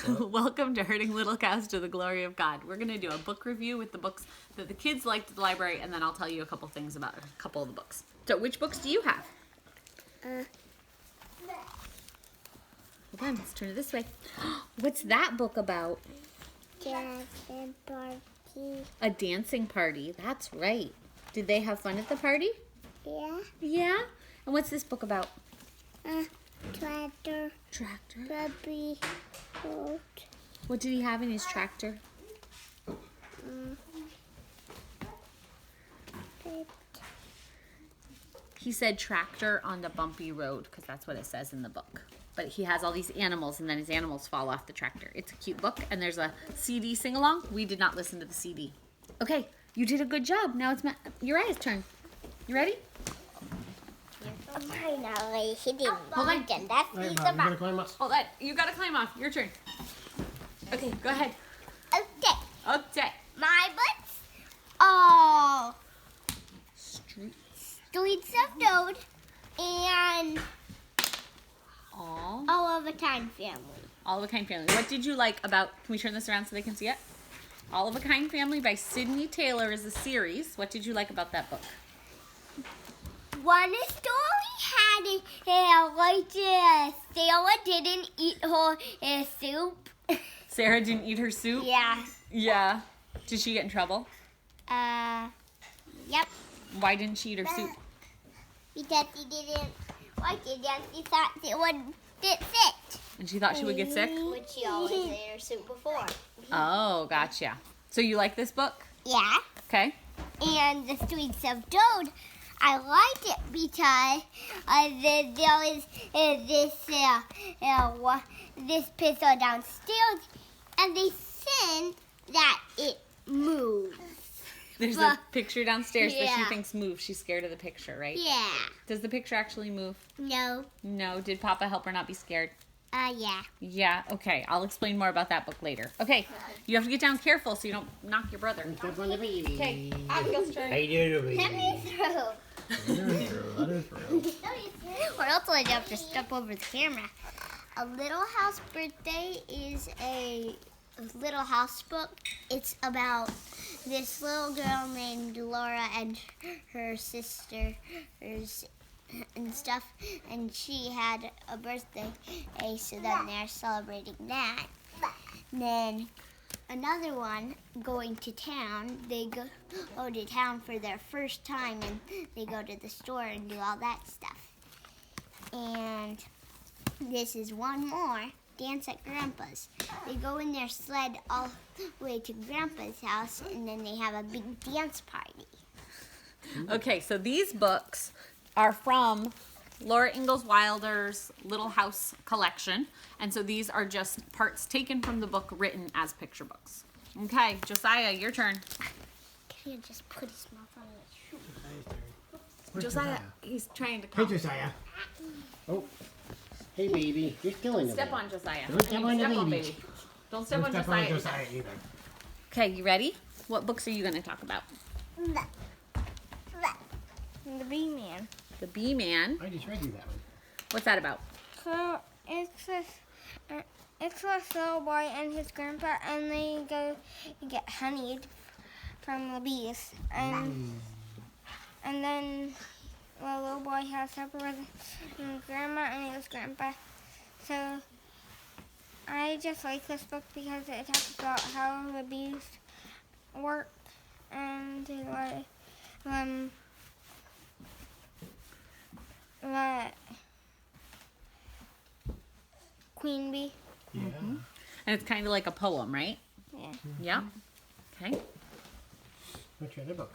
Welcome to Herding Little Cows to the Glory of God. We're going to do a book review with the books that the kids liked at the library, and then I'll tell you a couple things about a couple of the books. So, which books do you have? Hold on, let's turn it this way. What's that book about? Dancing party. A dancing party. That's right. Did they have fun at the party? Yeah. Yeah? And what's this book about? Tractor. Tractor. Puppy. Boat. What did he have in his tractor? He said tractor on the bumpy road because that's what it says in the book. But he has all these animals, and then his animals fall off the tractor. It's a cute book, and there's a CD sing-along. We did not listen to the CD. Okay, you did a good job. Now it's Uriah's turn. You ready? Finally, he didn't Hold on. and that's All right, the Mom, you gotta back. climb up. Hold on. You got to climb off. Your turn. Okay, go ahead. Okay, Okay. my books are Streets. Streets of Dode and All. All of a Time Family. All of a Kind Family. What did you like about, can we turn this around so they can see it? All of a Kind Family by Sydney Taylor is a series. What did you like about that book? One story had like Sarah didn't eat her soup. Sarah didn't eat her soup? Yeah. Yeah. Did she get in trouble? Yep. Why didn't she eat her soup? Because she didn't like it and she thought it would fit. And she thought she would get sick? Which she always ate her soup before. Oh, gotcha. So you like this book? Yeah. Okay. And the Streets of Dode, I liked it because there was this pistol downstairs, and they said that it moves. There's a picture downstairs that she Yeah. thinks moves. She's scared of the picture, right? Yeah. Does the picture actually move? No. No. Did Papa help her not be scared? Yeah. Yeah. Okay. I'll explain more about that book later. Okay. You have to get down careful so you don't knock your brother. Step on the baby. Okay. Abigail's turn. How you doing, Let baby? me through. Let her through. Or else I'd have to step over the camera. A Little House Birthday is a Little House book. It's about this little girl named Laura and her sister and stuff, and she had a birthday, so then they're celebrating that. Then another one, Going to Town. They go to town for their first time, and they go to the store and do all that stuff. And this is one more, Dance at Grandpa's. They go in their sled all the way to Grandpa's house, and then they have a big dance party. Okay. So these books are from Laura Ingalls Wilder's Little House collection. And so these are just parts taken from the book written as picture books. Okay, Josiah, your turn. Can you just put his mouth on the shoe? Where's Josiah, he's trying to Hey, come. Josiah. Oh. Hey, baby. You're killing Step them. on Josiah. Don't step on the Step on, baby. baby. Don't step Don't on step Josiah. on Josiah either. Okay, you ready? What books are you going to talk about? The Bee Man. The Bee Man. I just read you that one. What's that about? So it's this little boy and his grandpa, and they go get honeyed from the bees, and then the little boy has supper with his grandma and his grandpa. So I just like this book because it talks about how the bees work and let queen bee. Yeah. And it's kind of like a poem, right? Yeah. Yeah. Okay. What's your other book?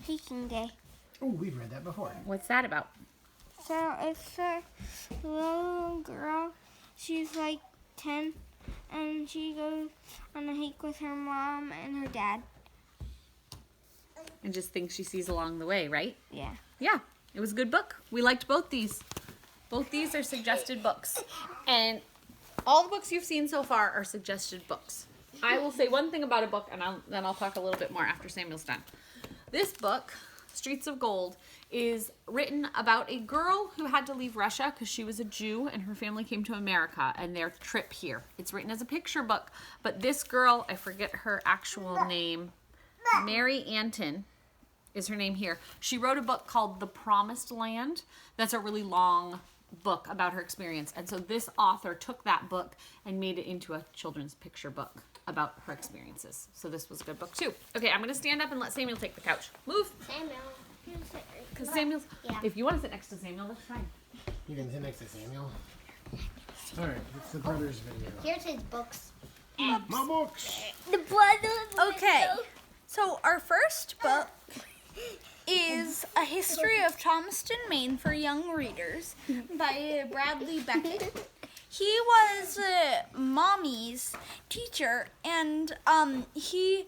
Peking Day. Oh, we've read that before. What's that about? So it's a little girl. She's like 10, and she goes on a hike with her mom and her dad. And just things she sees along the way, right? Yeah. Yeah, it was a good book. We liked both these. Both these are suggested books. And all the books you've seen so far are suggested books. I will say one thing about a book, and then I'll talk a little bit more after Samuel's done. This book Streets of Gold, is written about a girl who had to leave Russia because she was a Jew and her family came to America and their trip here. It's written as a picture book, but this girl, I forget her actual name, Mary Anton is her name here. She wrote a book called The Promised Land. That's a really long book about her experience. And so this author took that book and made it into a children's picture book about her experiences. So this was a good book too. Okay, I'm going to stand up and let Samuel take the couch. Move. Samuel, you sit right Because Samuel's, Yeah. if you want to sit next to Samuel, that's fine. You can sit next to Samuel. Alright, it's the brothers video. Here's his books. My books! The brothers. Okay, so our first book is A History of Thomaston, Maine for Young Readers by Bradley Beckham. He was Mommy's teacher, and he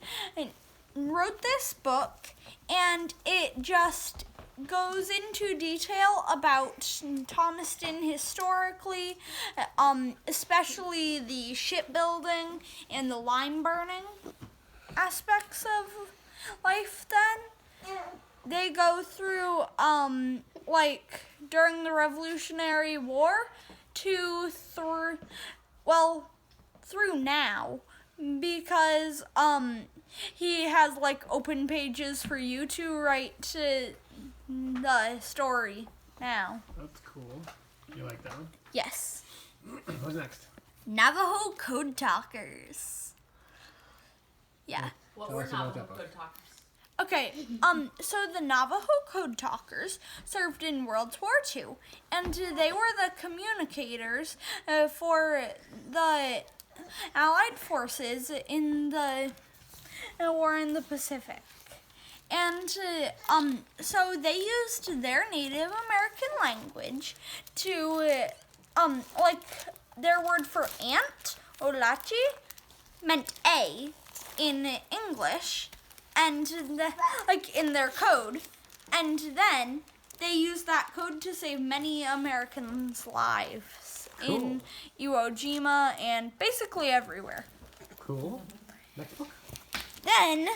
wrote this book, and it just goes into detail about Thomaston historically, especially the shipbuilding and the lime burning aspects of life then. They go through, like, during the Revolutionary War through now, because, he has, like, open pages for you to write the story now. That's cool. You like that one? Yes. What's next? Navajo Code Talkers. Yeah. Well, Tell we're us about not that book. good talkers. Okay, so the Navajo Code Talkers served in World War II, and they were the communicators for the Allied forces in the war in the Pacific. And so they used their Native American language to, like, their word for ant, olachi, meant A in English, and like in their code, and then they used that code to save many Americans' lives in Iwo Jima and basically everywhere. Cool. Next book? Then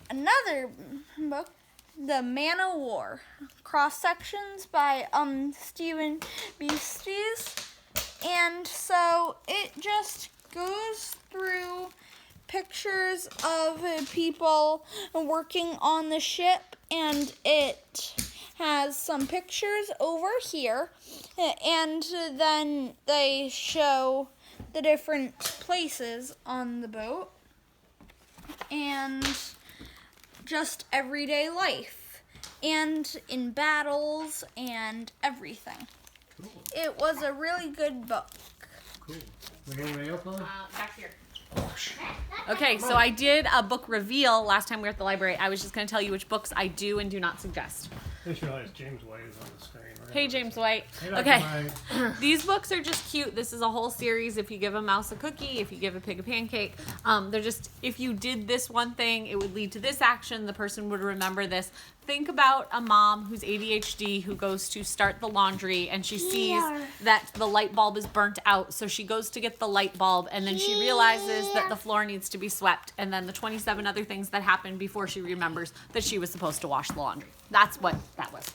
another book, The Man o' War, cross sections by Stephen Beasties, and so it just goes through pictures of people working on the ship, and it has some pictures over here, and then they show the different places on the boat and just everyday life and in battles and everything. Cool. It was a really good book. Cool. We got anybody else, Mom? Back here. Okay, so I did a book reveal last time we were at the library. I was just going to tell you which books I do and do not suggest. I just realized James White is on the screen. Hey, James White. Hey, Dr. Okay, White. these books are just cute. This is a whole series. If you give a mouse a cookie, if you give a pig a pancake, they're just, if you did this one thing, it would lead to this action. The person would remember this. Think about a mom who's ADHD who goes to start the laundry and she sees that the light bulb is burnt out. So she goes to get the light bulb and then she realizes that the floor needs to be swept. And then the 27 other things that happen before she remembers that she was supposed to wash the laundry. That's what that was.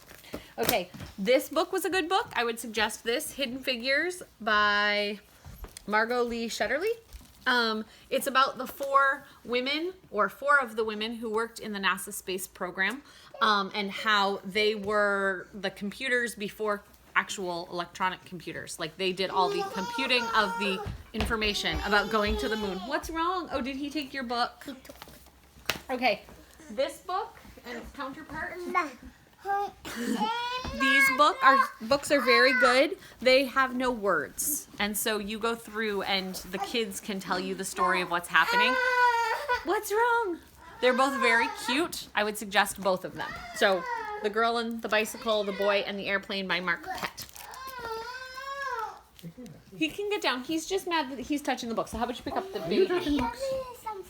Okay, this book was a good book. I would suggest this, Hidden Figures by Margot Lee Shetterly. It's about the four of the women who worked in the NASA space program, and how they were the computers before actual electronic computers. Like they did all the computing of the information about going to the moon. What's wrong? Oh, did he take your book? Okay, this book and its counterpart. These books are very good. They have no words. And so you go through and the kids can tell you the story of what's happening. What's wrong? They're both very cute. I would suggest both of them. So The Girl and the Bicycle, The Boy and the Airplane by Margot. He can get down. He's just mad that he's touching the book. So how about you pick up the baby?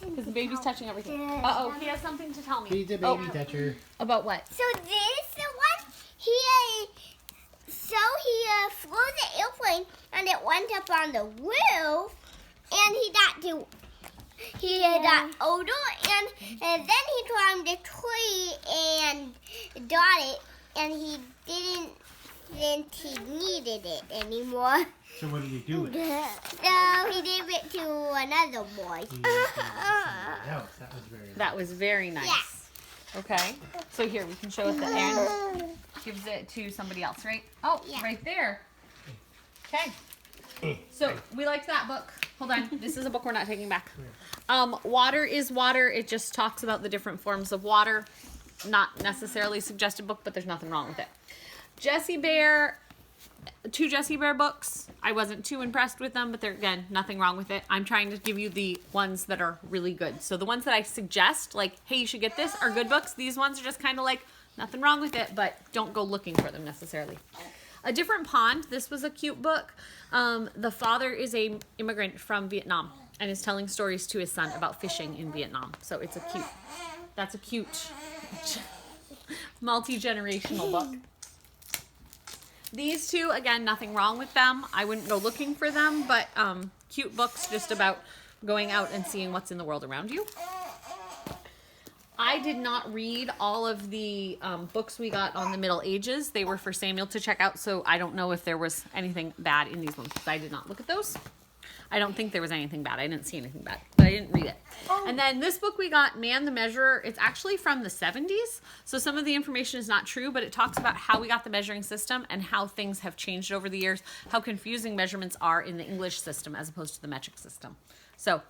Because the baby's touching everything. Uh-oh, he has something to tell me. He's a baby toucher. About what? So this the one he flew the airplane and it went up on the roof and he got older, and then he climbed a tree and got it, and he didn't think he needed it anymore. So what did he do with it? So he gave it to another boy. That was very nice. Yeah. Okay. So here, we can show at the end. Gives it to somebody else, right? Oh, Yeah. right there. Okay. So we liked that book. Hold on. This is a book we're not taking back. Water is Water. It just talks about the different forms of water. Not necessarily a suggested book, but there's nothing wrong with it. Jessie Bear, 2 Jessie Bear books. I wasn't too impressed with them, but they're, again, nothing wrong with it. I'm trying to give you the ones that are really good. So the ones that I suggest, like, hey, you should get this, are good books. These ones are just kind of like, nothing wrong with it, but don't go looking for them necessarily. A Different Pond. This was a cute book. The father is a immigrant from Vietnam and is telling stories to his son about fishing in Vietnam. So it's a cute, that's a cute multi-generational book. These 2, again, nothing wrong with them. I wouldn't go looking for them, but cute books just about going out and seeing what's in the world around you. I did not read all of the books we got on the Middle Ages. They were for Samuel to check out, so I don't know if there was anything bad in these ones because I did not look at those. I don't think there was anything bad. I didn't see anything bad, but I didn't read it. And then this book we got, Man the Measurer. It's actually from the 70s, so some of the information is not true, but it talks about how we got the measuring system and how things have changed over the years, how confusing measurements are in the English system as opposed to the metric system. So,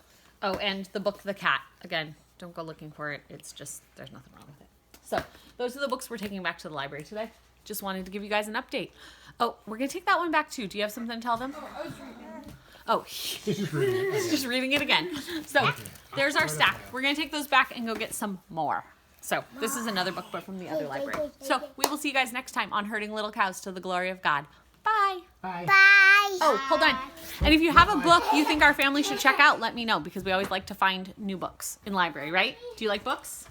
oh, and the book The Cat. Again, don't go looking for it. It's just, there's nothing wrong with it. So, those are the books we're taking back to the library today. Just wanted to give you guys an update. Oh, we're going to take that one back too. Do you have something to tell them? Oh, he's just reading it again. So there's our stack. We're going to take those back and go get some more. So this is another book from the other library. So we will see you guys next time on Herding Little Cows to the Glory of God. Bye. Bye. Bye. Oh, hold on. And if you have a book you think our family should check out, let me know because we always like to find new books in library, right? Do you like books?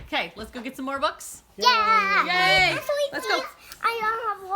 Okay, let's go get some more books. Yeah. Yay. Actually, Let's go. please, I don't have